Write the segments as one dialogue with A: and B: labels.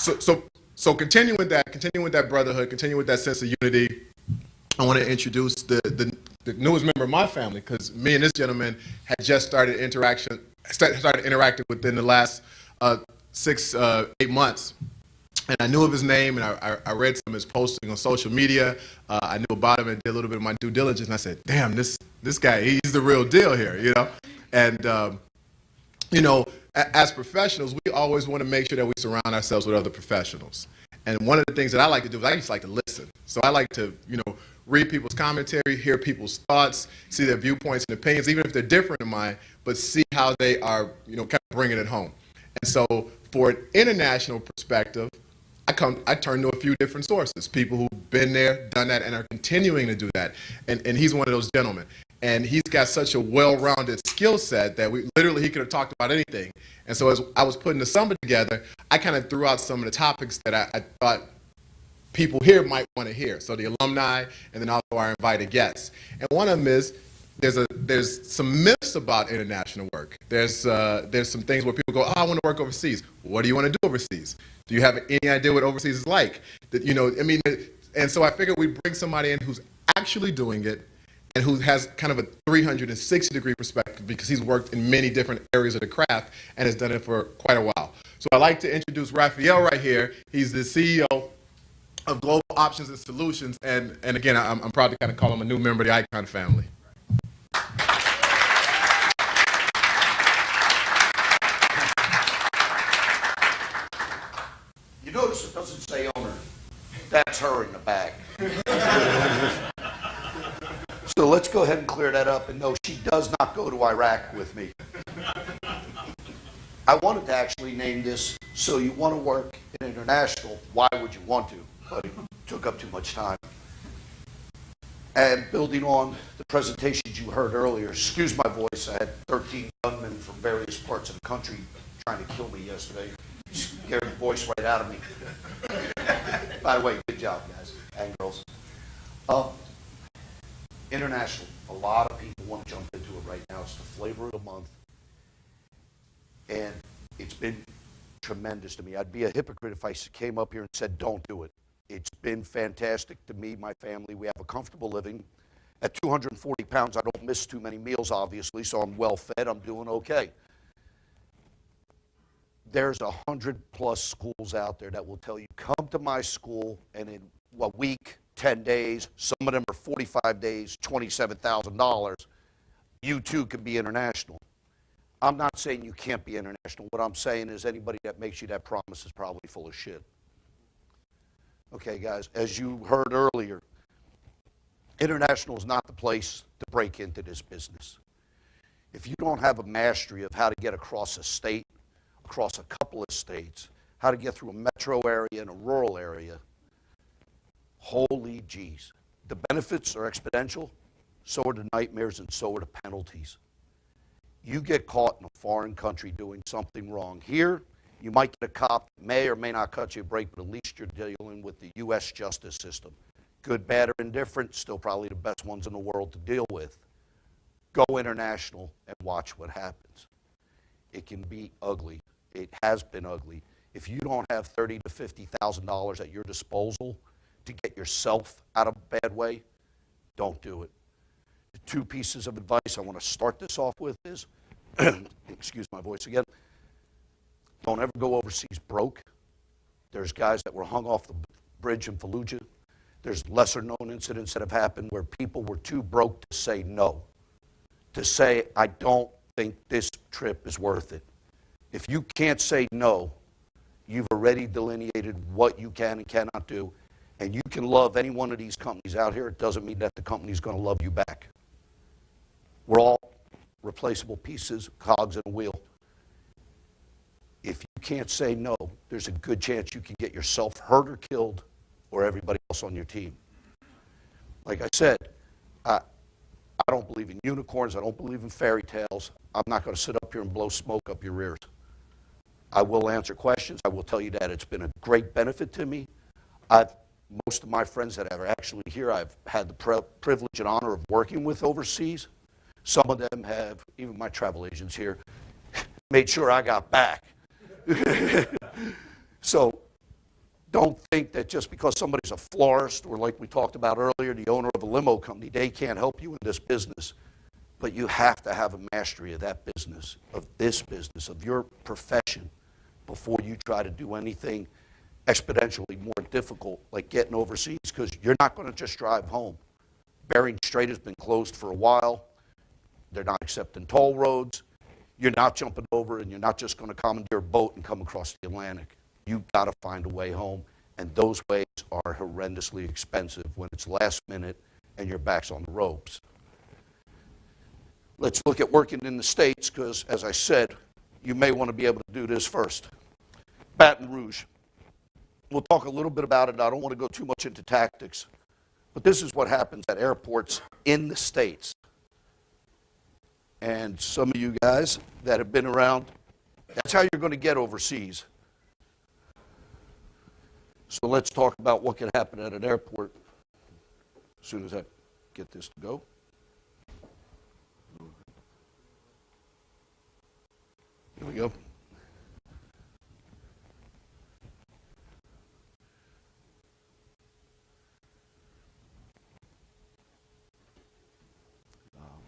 A: So continuing with that brotherhood, continuing with that sense of unity, I want to introduce the newest member of my family, because me and this gentleman had just started interacting within the last 8 months. And I knew of his name, and I read some of his posting on social media. I knew about him and did a little bit of my due diligence. And I said, "Damn, this guy, he's the real deal here," you know. And as professionals, we always want to make sure that we surround ourselves with other professionals. And one of the things that I like to do is I just like to listen. So I like to, read people's commentary, hear people's thoughts, see their viewpoints and opinions, even if they're different than mine, but see how they are, kind of bringing it home. And so for an international perspective, I turn to a few different sources, people who've been there, done that, and are continuing to do that. And he's one of those gentlemen. And he's got such a well-rounded skill set that he could have talked about anything. And so as I was putting the summer together, I kind of threw out some of the topics that I thought people here might want to hear. So the alumni, and then also our invited guests. And one of them is, there's some myths about international work. There's some things where people go, "Oh, I want to work overseas." What do you want to do overseas? Do you have any idea what overseas is like? And so I figured we'd bring somebody in who's actually doing it, and who has kind of a 360-degree perspective, because he's worked in many different areas of the craft and has done it for quite a while. So I'd like to introduce Raffaele right here. He's the CEO of Global Options and Solutions, and again, I'm proud to kind of call him a new member of the Icon family.
B: You notice it doesn't say owner. That's her in the back. So let's go ahead and clear that up. And no, she does not go to Iraq with me. I wanted to actually name this, So You Want to Work in International, Why Would You Want to? But it took up too much time. And building on the presentations you heard earlier, excuse my voice, I had 13 gunmen from various parts of the country trying to kill me yesterday. Scared the voice right out of me. By the way, good job, guys and girls. International. A lot of people want to jump into it right now. It's the flavor of the month. And it's been tremendous to me. I'd be a hypocrite if I came up here and said, don't do it. It's been fantastic to me, my family. We have a comfortable living. At 240 pounds, I don't miss too many meals, obviously, so I'm well fed. I'm doing okay. There's 100+ schools out there that will tell you, come to my school, and in a week, 10 days, some of them are 45 days, $27,000, you too can be international. I'm not saying you can't be international. What I'm saying is anybody that makes you that promise is probably full of shit. Okay, guys, as you heard earlier, international is not the place to break into this business. If you don't have a mastery of how to get across a state, across a couple of states, how to get through a metro area and a rural area, holy jeez. The benefits are exponential, so are the nightmares, and so are the penalties. You get caught in a foreign country doing something wrong. Here, you might get a cop that may or may not cut you a break, but at least you're dealing with the U.S. justice system. Good, bad, or indifferent, still probably the best ones in the world to deal with. Go international and watch what happens. It can be ugly. It has been ugly. If you don't have $30,000 to $50,000 at your disposal to get yourself out of a bad way, don't do it. The two pieces of advice I want to start this off with is, excuse my voice again, don't ever go overseas broke. There's guys that were hung off the bridge in Fallujah. There's lesser known incidents that have happened where people were too broke to say no, to say, I don't think this trip is worth it. If you can't say no, you've already delineated what you can and cannot do, and you can love any one of these companies out here. It doesn't mean that the company's going to love you back. We're all replaceable pieces, cogs in a wheel. If you can't say no, there's a good chance you can get yourself hurt or killed, or everybody else on your team. Like I said, I don't believe in unicorns. I don't believe in fairy tales. I'm not going to sit up here and blow smoke up your ears. I will answer questions. I will tell you that it's been a great benefit to me. Most of my friends that are actually here, I've had the privilege and honor of working with overseas. Some of them have, even my travel agents here, made sure I got back. So don't think that just because somebody's a florist or like we talked about earlier, the owner of a limo company, they can't help you in this business. But you have to have a mastery of that business, of this business, of your profession before you try to do anything exponentially more difficult, like getting overseas, because you're not going to just drive home. Bering Strait has been closed for a while. They're not accepting toll roads. You're not jumping over, and you're not just going to commandeer a boat and come across the Atlantic. You've got to find a way home, and those ways are horrendously expensive when it's last minute and your back's on the ropes. Let's look at working in the States, because, as I said, you may want to be able to do this first. Baton Rouge. We'll talk a little bit about it. I don't want to go too much into tactics, but this is what happens at airports in the States. And some of you guys that have been around, that's how you're going to get overseas. So let's talk about what can happen at an airport as soon as I get this to go. Here we go.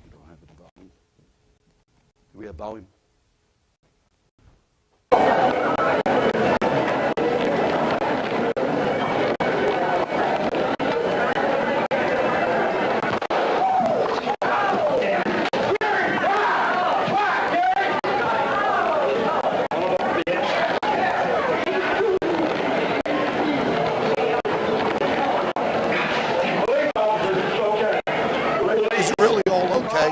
B: We don't have any volume. Do we have volume? Is it really all okay?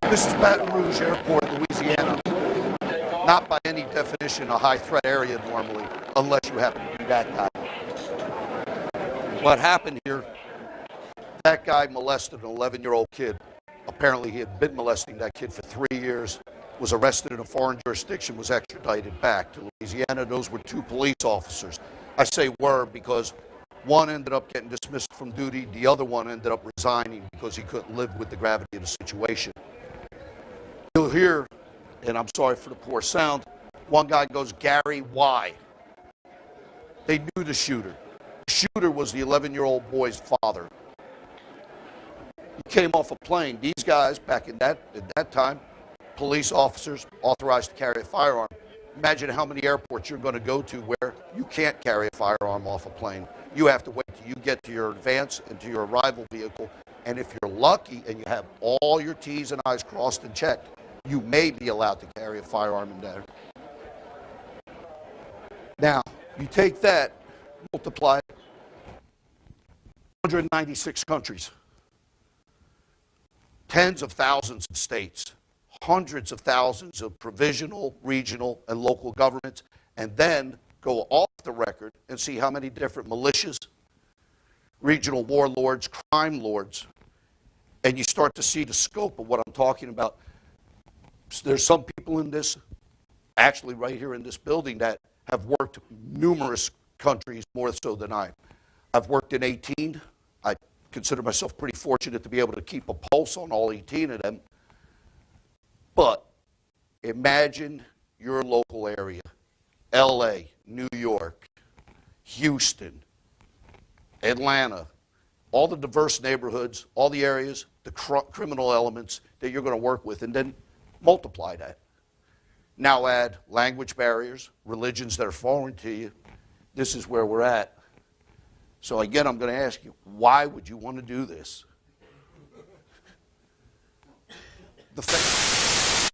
B: This is Baton Rouge Airport, Louisiana. Not by any definition a high-threat area normally, unless you happen to be that guy. What happened here, that guy molested an 11-year-old kid. Apparently he had been molesting that kid for 3 years, was arrested in a foreign jurisdiction, was extradited back to Louisiana. Those were 2 police officers. I say were because one ended up getting dismissed from duty. The other one ended up resigning because he couldn't live with the gravity of the situation. You'll hear, and I'm sorry for the poor sound, one guy goes, "Gary, why?" They knew the shooter. The shooter was the 11-year-old boy's father. He came off a plane. These guys, back in that time, police officers authorized to carry a firearm. Imagine how many airports you're going to go to where you can't carry a firearm off a plane. You have to wait till you get to your advance and to your arrival vehicle. And if you're lucky and you have all your T's and I's crossed and checked, you may be allowed to carry a firearm in there. Now, you take that, multiply 196 countries, tens of thousands of states, hundreds of thousands of provisional, regional, and local governments, and then go off the record and see how many different militias, regional warlords, crime lords, and you start to see the scope of what I'm talking about. There's some people in this, actually right here in this building, that have worked numerous countries more so than I. I've worked in 18. I consider myself pretty fortunate to be able to keep a pulse on all 18 of them. But imagine your local area, LA, New York, Houston, Atlanta, all the diverse neighborhoods, all the areas, the criminal elements that you're going to work with, and then multiply that. Now add language barriers, religions that are foreign to you. This is where we're at. So again, I'm going to ask you, why would you want to do this? The fact